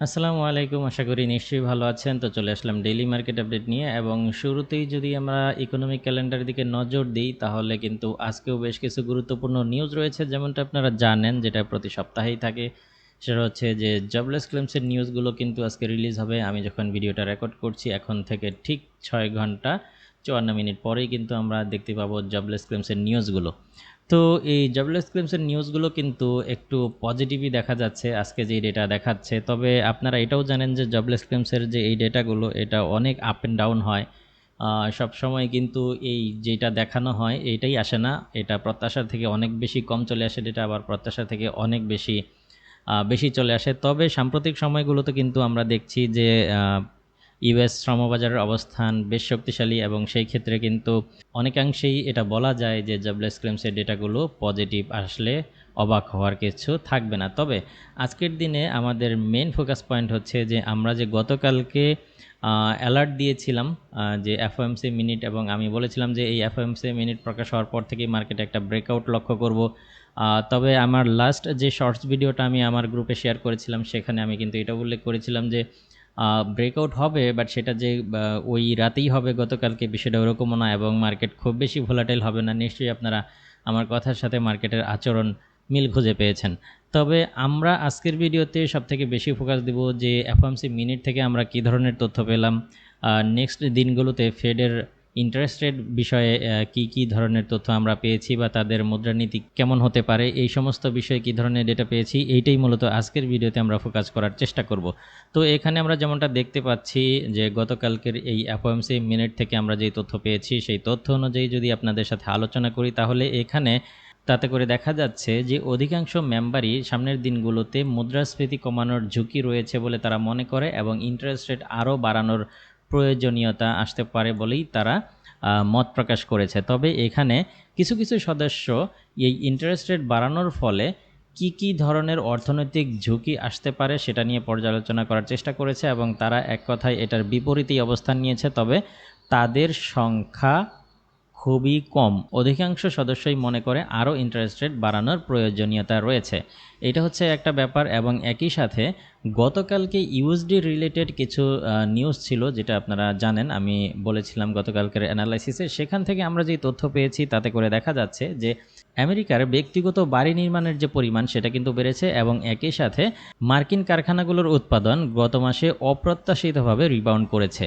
আসসালামু আলাইকুম, আশা করি নিশ্চয়ই ভালো আছেন। তো চলে আসলাম ডেইলি মার্কেট আপডেট নিয়ে এবং শুরুতেই যদি আমরা ইকোনমিক ক্যালেন্ডারের দিকে নজর দিই তাহলে কিন্তু আজকেও বেশ কিছু গুরুত্বপূর্ণ নিউজ রয়েছে, যেমনটা আপনারা জানেন, যেটা প্রতি সপ্তাহেই থাকে। সেটা হচ্ছে যে জবলেস ক্লেমসের নিউজগুলো কিন্তু আজকে রিলিজ হবে। আমি যখন ভিডিওটা রেকর্ড করছি এখন থেকে ঠিক 6 ঘন্টা 54 মিনিট পরেই কিন্তু আমরা দেখতে পাবো জবলেস ক্লেমসের নিউজগুলো। তো এই জবলেস ক্লেমসের নিউজগুলো কিন্তু একটু পজিটিভই দেখা যাচ্ছে আজকে যে ডেটা দেখাচ্ছে। তবে আপনারা এটাও জানেন যে জবলেস ক্লেমসের যে এই ডেটাগুলো এটা অনেক আপ অ্যান্ড ডাউন হয়। সব সময় কিন্তু এই যেটা দেখানো হয় এইটাই আসে না, এটা প্রত্যাশার থেকে অনেক বেশি কম চলে আসে, ডেটা আবার প্রত্যাশা থেকে অনেক বেশি বেশি চলে আসে। তবে সাম্প্রতিক সময়গুলোতে কিন্তু আমরা দেখছি যে ইউএস শ্রমবাজারের অবস্থান বেশ শক্তিশালী এবং সেই ক্ষেত্রে কিন্তু অনেকাংশেই এটা বলা যায় যে জবলেস ক্লেমসের ডেটাগুলো পজিটিভ আসলে অবাক হওয়ার কিছু থাকবে না। তবে আজকের দিনে আমাদের মেন ফোকাস পয়েন্ট হচ্ছে যে আমরা যে গতকালকে অ্যালার্ট দিয়েছিলাম যে এফওএমসি মিনিট, এবং আমি বলেছিলাম যে এই এফওএমসি মিনিট প্রকাশ হওয়ার পর থেকেই মার্কেটে একটা ব্রেকআউট লক্ষ্য করব। তবে আমার লাস্ট যে শর্টস ভিডিওটা আমি আমার গ্রুপে শেয়ার করেছিলাম সেখানে আমি কিন্তু এটা উল্লেখ করেছিলাম যে ব্রেকআউট হবে, বাট সেটা যে ওই রাতেই হবে গতকালকে বিষয়টা ওরকমও না, এবং মার্কেট খুব বেশি ভোলাটাইল হবে না। নিশ্চয়ই আপনারা আমার কথার সাথে মার্কেটের আচরণ মিল খুঁজে পেয়েছেন। তবে আমরা আজকের ভিডিওতে সবথেকে বেশি ফোকাস দেব যে এফওএমসি মিনিট থেকে আমরা কী ধরনের তথ্য পেলাম, নেক্সট দিনগুলোতে ফেডের ইন্টারেস্ট রেট বিষয়ে কি কি ধরনের তথ্য আমরা পেয়েছি বা তাদের মুদ্রানীতি কেমন হতে পারে, এই সমস্ত বিষয়ে কী ধরনের ডেটা পেয়েছি, এইটাই মূলত আজকের ভিডিওতে আমরা ফোকাস করার চেষ্টা করব। তো এখানে আমরা যেমনটা দেখতে পাচ্ছি যে গতকালকের এই এফওএমসি মিনিট থেকে আমরা যেই তথ্য পেয়েছি সেই তথ্য অনুযায়ী যদি আপনাদের সাথে আলোচনা করি তাহলে এখানে তাতে করে দেখা যাচ্ছে যে অধিকাংশ মেম্বারই সামনের দিনগুলোতে মুদ্রাস্ফীতি কমানোর ঝুঁকি রয়েছে বলে তারা মনে করে এবং ইন্টারেস্ট রেট আরও বাড়ানোর প্রয়োজনীয়তা আসতে পারে বলেই তারা মত প্রকাশ করেছে। তবে এখানে কিছু কিছু সদস্য এই ইন্টারেস্ট রেট বাড়ানোর ফলে কি কি ধরনের অর্থনৈতিক ঝুঁকি আসতে পারে সেটা নিয়ে পর্যালোচনা করার চেষ্টা করেছে এবং তারা এক কথায় এটার বিপরীতেই অবস্থান নিয়েছে। তবে তাদের সংখ্যা খুবই কম, অধিকাংশ সদস্যই মনে করে আরও ইন্টারেস্ট রেট বাড়ানোর প্রয়োজনীয়তা রয়েছে। এটা হচ্ছে একটা ব্যাপার। এবং একই সাথে গতকালকে ইউএসডি রিলেটেড কিছু নিউজ ছিল, যেটা আপনারা জানেন, আমি বলেছিলাম গতকালকের অ্যানালাইসিসে। সেখান থেকে আমরা যে তথ্য পেয়েছি তাতে করে দেখা যাচ্ছে যে আমেরিকার ব্যক্তিগত বাড়ি নির্মাণের যে পরিমাণ সেটা কিন্তু বেড়েছে এবং একই সাথে মার্কিন কারখানাগুলোর উৎপাদন গত মাসে অপ্রত্যাশিতভাবে রিবাউন্ড করেছে।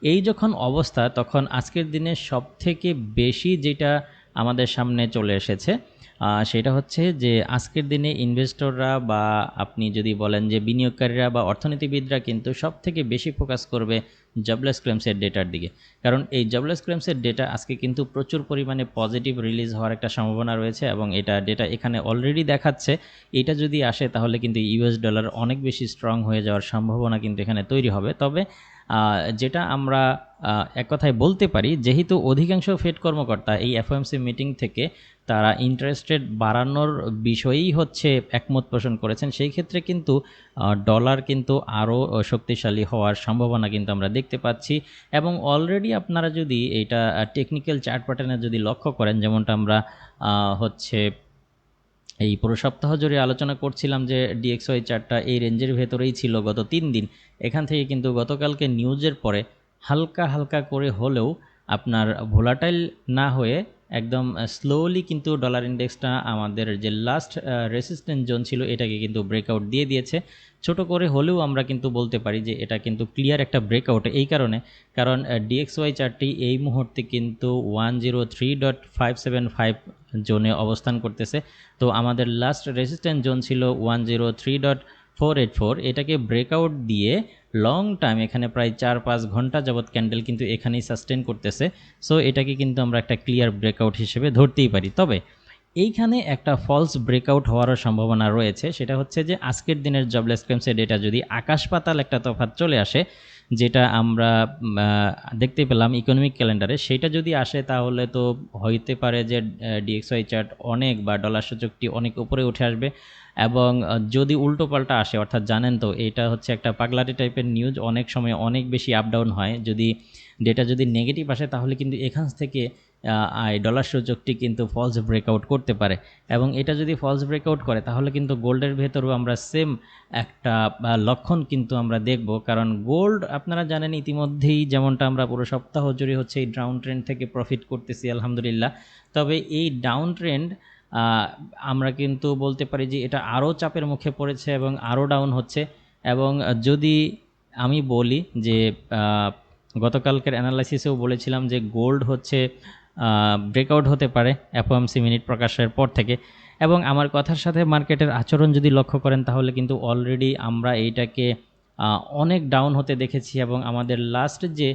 এই যখন অবস্থা তখন আজকের দিনে সবথেকে বেশি যেটা আমাদের সামনে চলে এসেছে সেটা হচ্ছে যে আজকের দিনে ইনভেস্টররা বা আপনি যদি বলেন যে বিনিয়োগকারীরা বা অর্থনীতিবিদরা কিন্তু সবথেকে বেশি ফোকাস করবে জবলেস ক্লেমসের ডেটার দিকে। কারণ এই জবলেস ক্লেমসের ডেটা আজকে কিন্তু প্রচুর পরিমাণে পজিটিভ রিলিজ হওয়ার একটা সম্ভাবনা রয়েছে এবং এটা ডেটা এখানে অলরেডি দেখাচ্ছে। এটা যদি আসে তাহলে কিন্তু ইউএস ডলার অনেক বেশি স্ট্রং হয়ে যাওয়ার সম্ভাবনা কিন্তু এখানে তৈরি হবে। তবে যেটা আমরা এক কথায় বলতে পারি, যেহেতু অধিকাংশ ফেড কর্মকর্তা এই এফওএমসি মিটিং থেকে তারা ইন্টারেস্ট রেট বাড়ানোর বিষয়েই হচ্ছে একমত পোষণ করেছেন, সেই ক্ষেত্রে কিন্তু ডলার কিন্তু আরও শক্তিশালী হওয়ার সম্ভাবনা কিন্তু আমরা দেখতে পাচ্ছি। এবং অলরেডি আপনারা যদি এটা টেকনিক্যাল চার্ট প্যাটার্নে যদি লক্ষ্য করেন, যেমনটা আমরা হচ্ছে এই পুরো সপ্তাহ জুড়ে আলোচনা করছিলাম যে ডিএক্সওয়াই চার্টটা এই রেঞ্জের ভেতরেই ছিল গত 3 দিন। এখান থেকে কিন্তু গতকালকে নিউজের পরে হালকা হালকা করে হলেও আপনার ভোলাটাইল না হয়ে একদম স্লোলি কিন্তু ডলার ইন্ডেক্সটা আমাদের যে লাস্ট রেসিস্ট্যান্স জোন ছিল এটাকে কিন্তু ব্রেকআউট দিয়ে দিয়েছে। ছোট করে হলেও আমরা কিন্তু বলতে পারি যে এটা কিন্তু ক্লিয়ার একটা ব্রেকআউট। এই কারণ ডিএক্সওয়াই চার্টটি এই মুহূর্তে কিন্তু 103.575 জোনে অবস্থান করতেছে। তো আমাদের লাস্ট রেজিস্ট্যান্স জোন ছিল 103.484, এটাকে ব্রেকআউট দিয়ে লং টাইম এখানে প্রায় 4-5 ঘন্টা যাবৎ ক্যান্ডেল কিন্তু এখানেই সাস্টেন করতেছে। সো এটাকে কিন্তু আমরা একটা ক্লিয়ার ব্রেকআউট হিসেবে ধরতেই পারি। তবে এইখানে একটা ফলস ব্রেকআউট হওয়ারও সম্ভাবনা রয়েছে, সেটা হচ্ছে যে আজকের দিনের জবলেস ক্লেমসের ডেটা যদি আকাশ পাতাল একটা তফাৎ চলে আসে, যেটা আমরা দেখতে পেলাম ইকোনমিক ক্যালেন্ডারে, সেটা যদি আসে তাহলে তো হইতে পারে যে ডিএক্সওয়াই চার্ট অনেক বা ডলার সূচকটি অনেক উপরে উঠে আসবে। এবং যদি উল্টো পাল্টা আসে, অর্থাৎ জানেন তো এটা হচ্ছে একটা পাগলাটি টাইপের নিউজ, অনেক সময় অনেক বেশি আপ ডাউন হয়। যদি ডেটা যদি নেগেটিভ আসে তাহলে কিন্তু এখান থেকে এই ডলার সূচকটি কিন্তু ফলস ব্রেকআউট করতে পারে, এবং এটা যদি ফলস ব্রেকআউট করে তাহলে কিন্তু গোল্ডের ভেতরেও আমরা সেম একটা লক্ষণ কিন্তু আমরা দেখব। কারণ গোল্ড আপনারা জানেন ইতিমধ্যেই, যেমনটা আমরা পুরো সপ্তাহ জুড়ে হচ্ছে এই ডাউন ট্রেন্ড থেকে প্রফিট করতেছি আলহামদুলিল্লাহ। তবে এই ডাউন ট্রেন্ড আমরা কিন্তু বলতে পারি যে এটা আরও চাপের মুখে পড়েছে এবং আরও ডাউন হচ্ছে। এবং যদি আমি বলি যে গতকালকের অ্যানালাইসিসেও বলেছিলাম যে গোল্ড হচ্ছে ব্রেকআউট হতে পারে এফওএমসি মিনিট প্রকাশের পর থেকে, এবং আমার কথার সাথে মার্কেটের আচরণ যদি লক্ষ্য করেন তাহলে কিন্তু অলরেডি আমরা এইটাকে অনেক ডাউন হতে দেখেছি, এবং আমাদের লাস্ট যে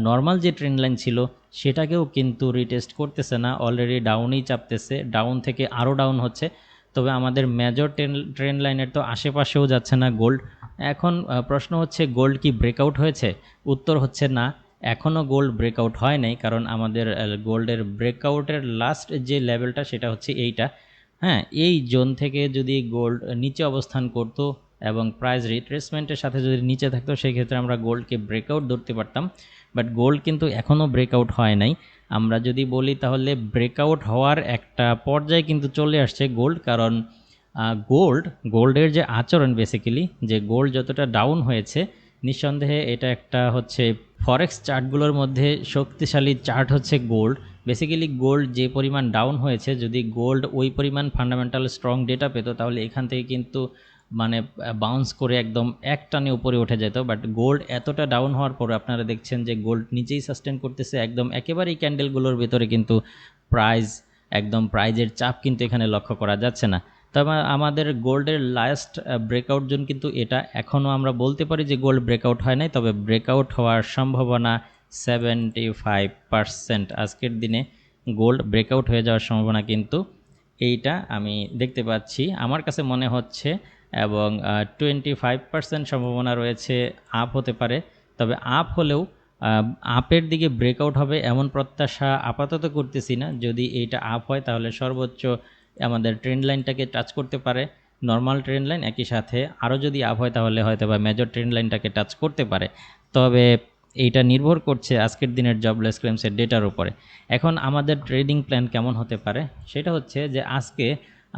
নর্মাল যে ট্রেন্ড লাইন ছিল সেটাকেও কিন্তু রিটেস্ট করতেছে না, অলরেডি ডাউনই চাপতেছে, ডাউন থেকে আরও ডাউন হচ্ছে। তবে আমাদের মেজর ট্রেন্ড লাইনের তো আশেপাশেও যাচ্ছে না গোল্ড। এখন প্রশ্ন হচ্ছে গোল্ড কি ব্রেকআউট হয়েছে? উত্তর হচ্ছে না, এখনও গোল্ড ব্রেকআউট হয় নাই, কারণ আমাদের গোল্ডের ব্রেকআউটের লাস্ট যে লেভেলটা সেটা হচ্ছে এইটা। হ্যাঁ, এই জোন থেকে যদি গোল্ড নিচে অবস্থান করতো এবং প্রাইস রিট্রেসমেন্টের সাথে যদি নিচে থাকতো সেই ক্ষেত্রে আমরা গোল্ডকে ব্রেকআউট ধরতে পারতাম, বাট গোল্ড কিন্তু এখনও ব্রেকআউট হয় নাই। আমরা যদি বলি তাহলে ব্রেকআউট হওয়ার একটা পর্যায়ে কিন্তু চলে আসছে গোল্ড, কারণ গোল্ডের যে আচরণ বেসিক্যালি, যে গোল্ড যতটা ডাউন হয়েছে নিঃসন্দেহে এটা একটা হচ্ছে ফরেক্স চার্টগুলোর মধ্যে শক্তিশালী চার্ট হচ্ছে গোল্ড। বেসিক্যালি গোল্ড যে পরিমাণ ডাউন হয়েছে, যদি গোল্ড ওই পরিমাণ ফান্ডামেন্টাল স্ট্রং ডেটা পেত তাহলে এখান থেকে কিন্তু মানে বাউন্স করে একদম এক টানে উপরে উঠে যেত, বাট গোল্ড এতটা ডাউন হওয়ার পরে আপনারা দেখছেন যে গোল্ড নিচেই সাস্টেন করতেছে, একদম একেবারেই ক্যান্ডেলগুলোর ভেতরে কিন্তু প্রাইজের চাপ কিন্তু এখানে লক্ষ্য করা যাচ্ছে না। তবে আমাদের গোল্ডের লাস্ট ব্রেকআউট জোন কিন্তু এটা, এখনও আমরা বলতে পারি যে গোল্ড ব্রেকআউট হয় নাই, তবে ব্রেকআউট হওয়ার সম্ভাবনা 75%। আজকের দিনে গোল্ড ব্রেকআউট হয়ে যাওয়ার সম্ভাবনা কিন্তু এইটা আমি দেখতে পাচ্ছি, আমার কাছে মনে হচ্ছে। এবং 25% সম্ভাবনা রয়েছে আপ হতে পারে। তবে আপ হলেও আপের দিকে ব্রেকআউট হবে এমন প্রত্যাশা আপাতত করতেছি না। যদি এইটা আপ হয় তাহলে সর্বোচ্চ আমাদের ট্রেন্ড লাইনটাকে টাচ করতে পারে, নর্মাল ট্রেন্ড লাইন, একই সাথে আরও যদি আপ হয় তাহলে হয়তো বা মেজর ট্রেন্ড লাইনটাকে টাচ করতে পারে। তবে এইটা নির্ভর করছে আজকের দিনের জবলেস ক্লেমসের ডেটার উপরে। এখন আমাদের ট্রেডিং প্ল্যান কেমন হতে পারে সেটা হচ্ছে যে আজকে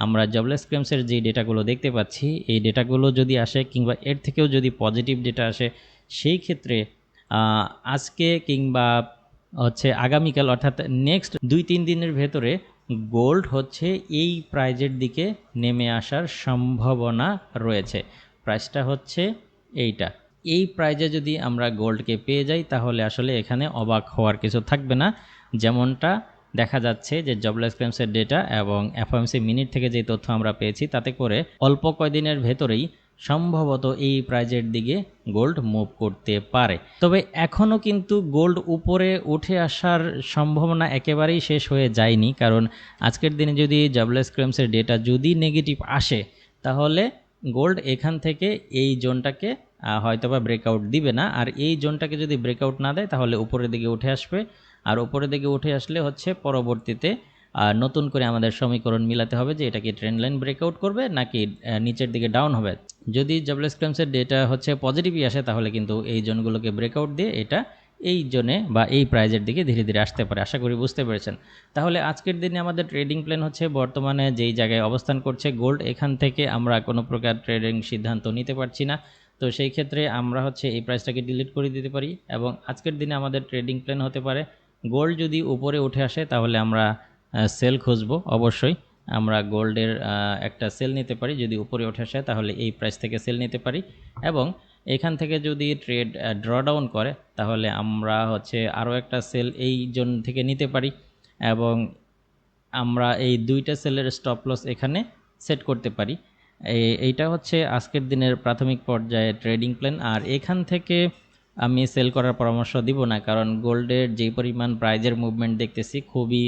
আমরা জবলেস ক্লেমসের যে ডেটাগুলো দেখতে পাচ্ছি এই ডেটাগুলো যদি আসে কিংবা এর থেকেও যদি পজিটিভ ডেটা আসে, সেই ক্ষেত্রে আজকে কিংবা হচ্ছে আগামীকাল অর্থাৎ নেক্সট 2-3 দিনের ভেতরে গোল্ড হচ্ছে এই প্রাইজের দিকে নেমে আসার সম্ভাবনা রয়েছে। প্রাইসটা হচ্ছে এইটা, এই প্রাইজে যদি আমরা গোল্ডকে পেয়ে যাই তাহলে আসলে এখানে অবাক হওয়ার কিছু থাকবে না। যেমনটা দেখা যাচ্ছে যে জবলেস ক্লেমসের ডেটা এবং এফওএমসি মিনিট থেকে যে তথ্য আমরা পেয়েছি তাতে করে অল্প কয়দিনের ভেতরেই সম্ভবত এই প্রাইজের দিকে গোল্ড মুভ করতে পারে। তবে এখনও কিন্তু গোল্ড উপরে উঠে আসার সম্ভাবনা একেবারেই শেষ হয়ে যায়নি, কারণ আজকের দিনে যদি জবলেস ক্লেমসের ডেটা যদি নেগেটিভ আসে তাহলে গোল্ড এখান থেকে এই জোনটাকে হয়তোবা ব্রেকআউট দিবে না, আর এই জোনটাকে যদি ব্রেকআউট না দেয় তাহলে উপরের দিকে উঠে আসবে, আর উপরের দিকে উঠে আসলে হচ্ছে পরবর্তীতে নতুন করে আমাদের সমীকরণ মিলাতে হবে যে এটা কি ট্রেন্ড লাইন ব্রেকআউট করবে নাকি নিচের দিকে ডাউন হবে। যদি জবলেস ক্লেমসের ডেটা হচ্ছে পজিটিভই আসে তাহলে কিন্তু এই জোনগুলোকে ব্রেকআউট দিয়ে এটা এই জোনে বা এই প্রাইজের দিকে ধীরে ধীরে আসতে পারে। আশা করি বুঝতে পেরেছেন। তাহলে আজকের দিনে আমাদের ট্রেডিং প্ল্যান হচ্ছে বর্তমানে যেই জায়গায় অবস্থান করছে গোল্ড, এখান থেকে আমরা কোনো প্রকার ট্রেডিং সিদ্ধান্ত নিতে পারছি না, তো সেই ক্ষেত্রে আমরা হচ্ছে এই প্রাইসটাকে ডিলিট করে দিতে পারি। এবং আজকের দিনে আমাদের ট্রেডিং প্ল্যান হতে পারে গোল্ড যদি উপরে উঠে আসে তাহলে আমরা সেল খুঁজবো, অবশ্যই আমরা গোল্ডের একটা সেল নিতে পারি, যদি উপরে উঠে আসে তাহলে এই প্রাইস থেকে সেল নিতে পারি, এবং এখান থেকে যদি ট্রেড ড্রডাউন করে তাহলে আমরা হচ্ছে আরও একটা সেল এই জোন থেকে নিতে পারি, এবং আমরা এই দুইটা সেলের স্টপ লস এখানে সেট করতে পারি। এইটা হচ্ছে আজকের দিনের প্রাথমিক পর্যায়ে ট্রেডিং প্ল্যান। আর এখান থেকে আমি সেল করার পরামর্শ দিব না, কারণ গোল্ডের যে পরিমাণ প্রাইজের মুভমেন্ট দেখতেছি খুবই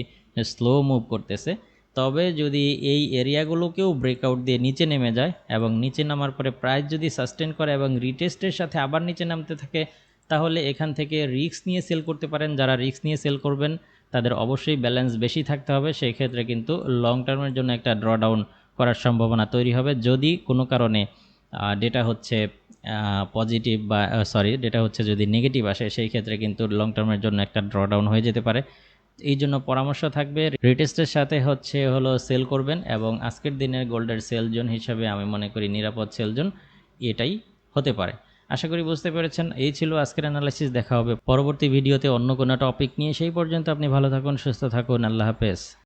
স্লো মুভ করতেছে। তবে যদি এই এরিয়াগুলোকেও ব্রেকআউট দিয়ে নিচে নেমে যায় এবং নিচে নামার পরে প্রাইস যদি সাস্টেন করে এবং রিটেস্টের সাথে আবার নিচে নামতে থাকে তাহলে এখান থেকে রিস্ক নিয়ে সেল করতে পারেন। যারা রিস্ক নিয়ে সেল করবেন তাদের অবশ্যই ব্যালেন্স বেশি থাকতে হবে, সেই ক্ষেত্রে কিন্তু লং টার্মের জন্য একটা ড্রডাউন করার সম্ভাবনা তৈরি হবে। যদি কোনো কারণে ডেটা হচ্ছে পজিটিভ বা ডেটা হচ্ছে যদি নেগেটিভ আসে সেই ক্ষেত্রে কিন্তু লং টার্মের জন্য একটা ড্রডাউন হয়ে যেতে পারে। এই জন্য পরামর্শ থাকবে রিটেস্টের সাথে হলো সেল করবেন, এবং আজকের দিনের গোল্ডের সেল জোন হিসাবে আমি মনে করি নিরাপদ সেল জোন এটাই হতে পারে। আশা করি বুঝতে পেরেছেন। এই ছিল আজকের অ্যানালাইসিস। দেখা হবে পরবর্তী ভিডিওতে অন্য কোনো টপিক নিয়ে। সেই পর্যন্ত আপনি ভালো থাকুন, সুস্থ থাকুন। আল্লাহ হাফেজ।